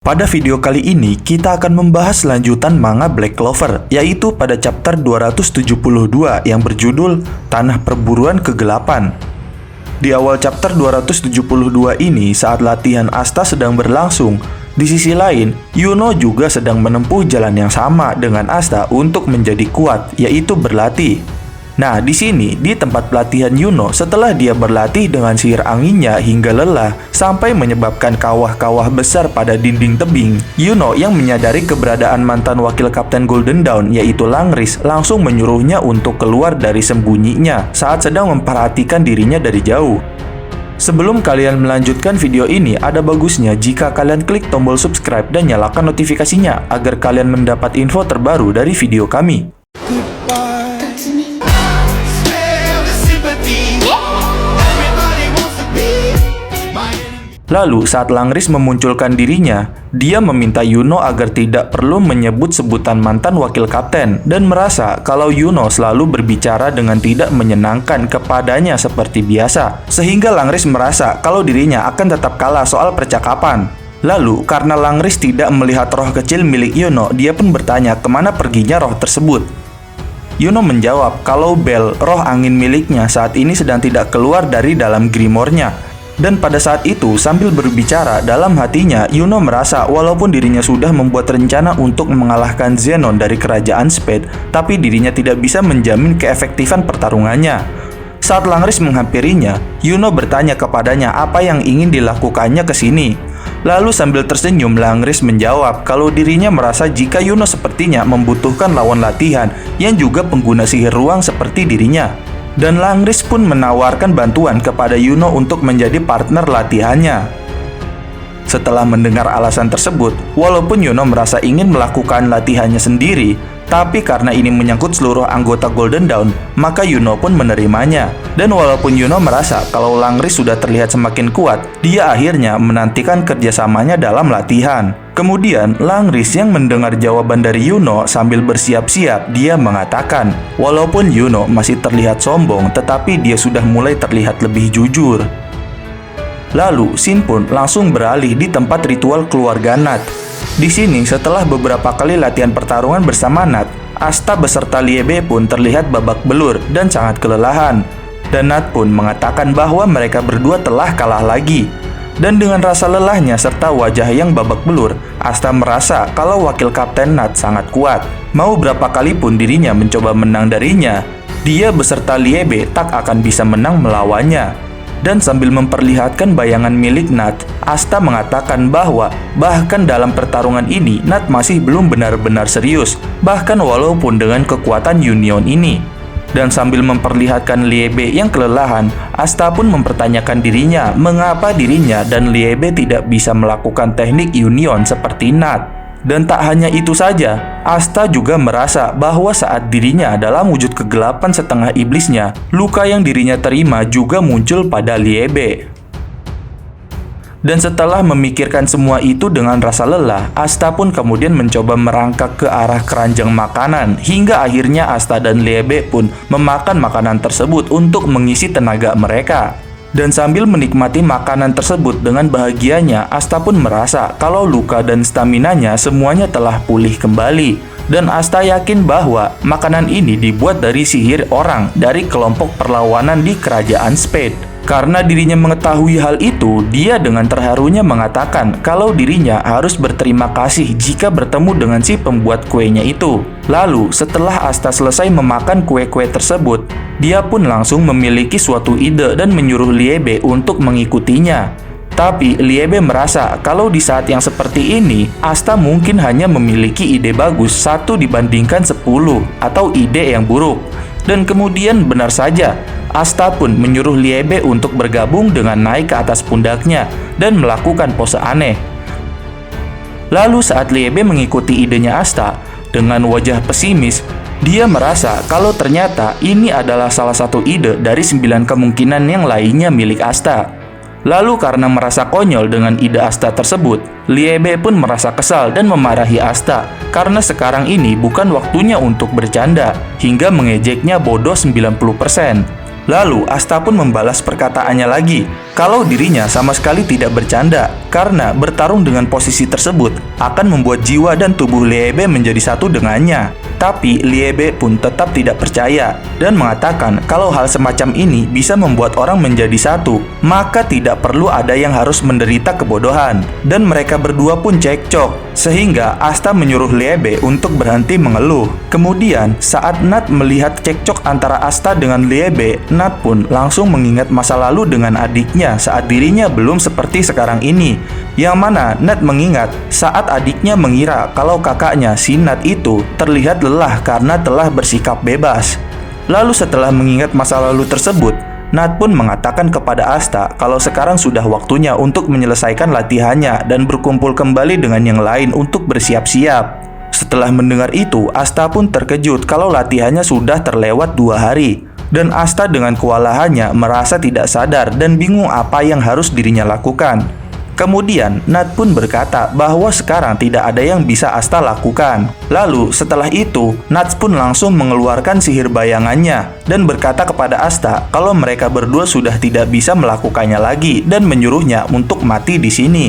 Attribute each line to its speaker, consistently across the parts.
Speaker 1: Pada video kali ini, kita akan membahas lanjutan manga Black Clover, yaitu pada chapter 272 yang berjudul Tanah Perburuan Kegelapan. Di awal chapter 272 ini, saat latihan Asta sedang berlangsung, di sisi lain, Yuno juga sedang menempuh jalan yang sama dengan Asta untuk menjadi kuat, yaitu berlatih. Nah, di sini, di tempat pelatihan Yuno, setelah dia berlatih dengan sihir anginnya hingga lelah, sampai menyebabkan kawah-kawah besar pada dinding tebing, Yuno yang menyadari keberadaan mantan wakil Kapten Golden Dawn, yaitu Langris, langsung menyuruhnya untuk keluar dari sembunyinya saat sedang memperhatikan dirinya dari jauh. Sebelum kalian melanjutkan video ini, ada bagusnya jika kalian klik tombol subscribe dan nyalakan notifikasinya, agar kalian mendapat info terbaru dari video kami. Lalu, saat Langris memunculkan dirinya, dia meminta Yuno agar tidak perlu menyebut sebutan mantan wakil kapten dan merasa kalau Yuno selalu berbicara dengan tidak menyenangkan kepadanya seperti biasa, sehingga Langris merasa kalau dirinya akan tetap kalah soal percakapan. Lalu, karena Langris tidak melihat roh kecil milik Yuno, dia pun bertanya kemana perginya roh tersebut. Yuno menjawab kalau bel, roh angin miliknya, saat ini sedang tidak keluar dari dalam grimoire-nya. Dan pada saat itu, sambil berbicara dalam hatinya, Yuno merasa walaupun dirinya sudah membuat rencana untuk mengalahkan Zenon dari kerajaan Spade, tapi dirinya tidak bisa menjamin keefektifan pertarungannya. Saat Langris menghampirinya, Yuno bertanya kepadanya apa yang ingin dilakukannya ke sini. Lalu sambil tersenyum, Langris menjawab kalau dirinya merasa jika Yuno sepertinya membutuhkan lawan latihan yang juga pengguna sihir ruang seperti dirinya. Dan Langris pun menawarkan bantuan kepada Yuno untuk menjadi partner latihannya. Setelah mendengar alasan tersebut, walaupun Yuno merasa ingin melakukan latihannya sendiri, tapi karena ini menyangkut seluruh anggota Golden Dawn, maka Yuno pun menerimanya. Dan walaupun Yuno merasa kalau Langris sudah terlihat semakin kuat, dia akhirnya menantikan kerjasamanya dalam latihan. Kemudian, Langris yang mendengar jawaban dari Yuno sambil bersiap-siap, dia mengatakan, walaupun Yuno masih terlihat sombong, tetapi dia sudah mulai terlihat lebih jujur. Lalu, Shin pun langsung beralih di tempat ritual keluarga Nat. Di sini, setelah beberapa kali latihan pertarungan bersama Nat, Asta beserta Liebe pun terlihat babak belur dan sangat kelelahan. Dan Nat pun mengatakan bahwa mereka berdua telah kalah lagi. Dan dengan rasa lelahnya serta wajah yang babak belur, Asta merasa kalau wakil kapten Nat sangat kuat. Mau berapa kali pun dirinya mencoba menang darinya, dia beserta Liebe tak akan bisa menang melawannya. Dan sambil memperlihatkan bayangan milik Nat, Asta mengatakan bahwa bahkan dalam pertarungan ini Nat masih belum benar-benar serius, bahkan walaupun dengan kekuatan Union ini. Dan sambil memperlihatkan Liebe yang kelelahan, Asta pun mempertanyakan dirinya mengapa dirinya dan Liebe tidak bisa melakukan teknik Union seperti Nat. Dan tak hanya itu saja, Asta juga merasa bahwa saat dirinya dalam wujud kegelapan setengah iblisnya, luka yang dirinya terima juga muncul pada Liebe. Dan setelah memikirkan semua itu dengan rasa lelah, Asta pun kemudian mencoba merangkak ke arah keranjang makanan, hingga akhirnya Asta dan Liebe pun memakan makanan tersebut untuk mengisi tenaga mereka. Dan sambil menikmati makanan tersebut dengan bahagianya, Asta pun merasa kalau luka dan staminanya semuanya telah pulih kembali. Dan Asta yakin bahwa makanan ini dibuat dari sihir orang dari kelompok perlawanan di kerajaan Spade. Karena dirinya mengetahui hal itu, dia dengan terharunya mengatakan kalau dirinya harus berterima kasih jika bertemu dengan si pembuat kuenya itu. Lalu, setelah Asta selesai memakan kue-kue tersebut, dia pun langsung memiliki suatu ide dan menyuruh Liebe untuk mengikutinya. Tapi Liebe merasa kalau di saat yang seperti ini, Asta mungkin hanya memiliki ide bagus 1 dibandingkan 10 atau ide yang buruk. Dan kemudian benar saja, Asta pun menyuruh Liebe untuk bergabung dengan naik ke atas pundaknya dan melakukan pose aneh. Lalu saat Liebe mengikuti idenya Asta, dengan wajah pesimis, dia merasa kalau ternyata ini adalah salah satu ide dari 9 kemungkinan yang lainnya milik Asta. Lalu karena merasa konyol dengan ide Asta tersebut, Liebe pun merasa kesal dan memarahi Asta karena sekarang ini bukan waktunya untuk bercanda, hingga mengejeknya bodoh 90%. Lalu Asta pun membalas perkataannya lagi kalau dirinya sama sekali tidak bercanda karena bertarung dengan posisi tersebut akan membuat jiwa dan tubuh Liebe menjadi satu dengannya. Tapi Liebe pun tetap tidak percaya dan mengatakan kalau hal semacam ini bisa membuat orang menjadi satu, maka tidak perlu ada yang harus menderita kebodohan. Dan mereka berdua pun cekcok, sehingga Asta menyuruh Liebe untuk berhenti mengeluh. Kemudian saat Nat melihat cekcok antara Asta dengan Liebe, Nat pun langsung mengingat masa lalu dengan adiknya saat dirinya belum seperti sekarang ini. Yang mana Nat mengingat saat adiknya mengira kalau kakaknya si Nat itu terlihat lelah karena telah bersikap bebas. Lalu setelah mengingat masa lalu tersebut, Nat pun mengatakan kepada Asta kalau sekarang sudah waktunya untuk menyelesaikan latihannya dan berkumpul kembali dengan yang lain untuk bersiap-siap. Setelah mendengar itu, Asta pun terkejut kalau latihannya sudah terlewat 2 hari. Dan Asta dengan kewalahannya merasa tidak sadar dan bingung apa yang harus dirinya lakukan. Kemudian Nat pun berkata bahwa sekarang tidak ada yang bisa Asta lakukan. Lalu setelah itu Nat pun langsung mengeluarkan sihir bayangannya dan berkata kepada Asta kalau mereka berdua sudah tidak bisa melakukannya lagi dan menyuruhnya untuk mati di sini.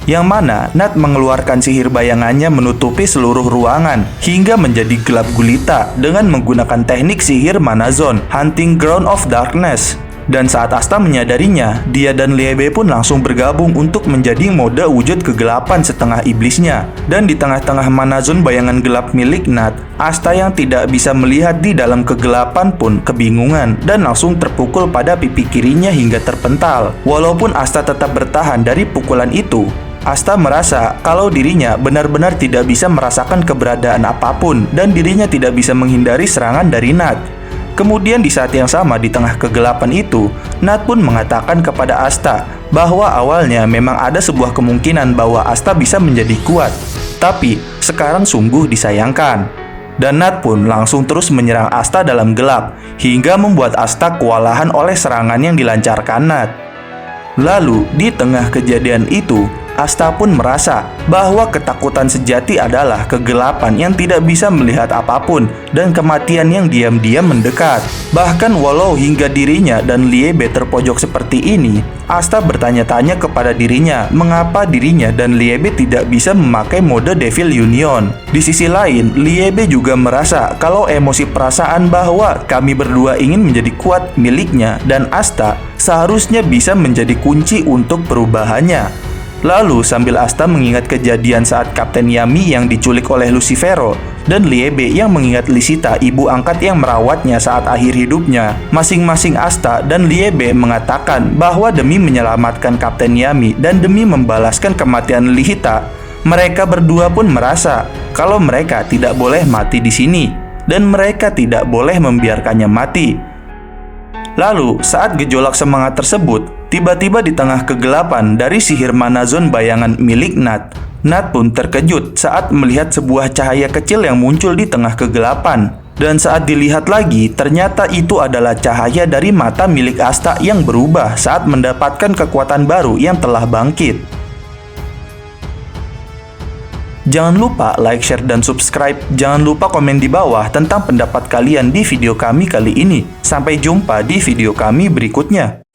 Speaker 1: Yang mana Nat mengeluarkan sihir bayangannya menutupi seluruh ruangan hingga menjadi gelap gulita dengan menggunakan teknik sihir Mana Zone, Hunting Ground of Darkness. Dan saat Asta menyadarinya, dia dan Liebe pun langsung bergabung untuk menjadi mode wujud kegelapan setengah iblisnya. Dan di tengah-tengah Mana Zone bayangan gelap milik Nat, Asta yang tidak bisa melihat di dalam kegelapan pun kebingungan dan langsung terpukul pada pipi kirinya hingga terpental. Walaupun Asta tetap bertahan dari pukulan itu, Asta merasa kalau dirinya benar-benar tidak bisa merasakan keberadaan apapun dan dirinya tidak bisa menghindari serangan dari Nat. Kemudian di saat yang sama di tengah kegelapan itu, Nat pun mengatakan kepada Asta bahwa awalnya memang ada sebuah kemungkinan bahwa Asta bisa menjadi kuat, tapi sekarang sungguh disayangkan. Dan Nat pun langsung terus menyerang Asta dalam gelap hingga membuat Asta kewalahan oleh serangan yang dilancarkan Nat. Lalu di tengah kejadian itu, Asta pun merasa bahwa ketakutan sejati adalah kegelapan yang tidak bisa melihat apapun dan kematian yang diam-diam mendekat. Bahkan walau hingga dirinya dan Liebe terpojok seperti ini, Asta bertanya-tanya kepada dirinya mengapa dirinya dan Liebe tidak bisa memakai mode Devil Union. Di sisi lain, Liebe juga merasa kalau emosi perasaan bahwa kami berdua ingin menjadi kuat miliknya dan Asta seharusnya bisa menjadi kunci untuk perubahannya. Lalu sambil Asta mengingat kejadian saat Kapten Yami yang diculik oleh Lucifero dan Liebe yang mengingat Lisita, ibu angkat yang merawatnya saat akhir hidupnya, masing-masing Asta dan Liebe mengatakan bahwa demi menyelamatkan Kapten Yami dan demi membalaskan kematian Lisita, mereka berdua pun merasa kalau mereka tidak boleh mati di sini dan mereka tidak boleh membiarkannya mati. Lalu saat gejolak semangat tersebut, tiba-tiba di tengah kegelapan dari sihir Mana Zone bayangan milik Nat, Nat pun terkejut saat melihat sebuah cahaya kecil yang muncul di tengah kegelapan. Dan saat dilihat lagi, ternyata itu adalah cahaya dari mata milik Asta yang berubah saat mendapatkan kekuatan baru yang telah bangkit. Jangan lupa like, share, dan subscribe. Jangan lupa komen di bawah tentang pendapat kalian di video kami kali ini. Sampai jumpa di video kami berikutnya.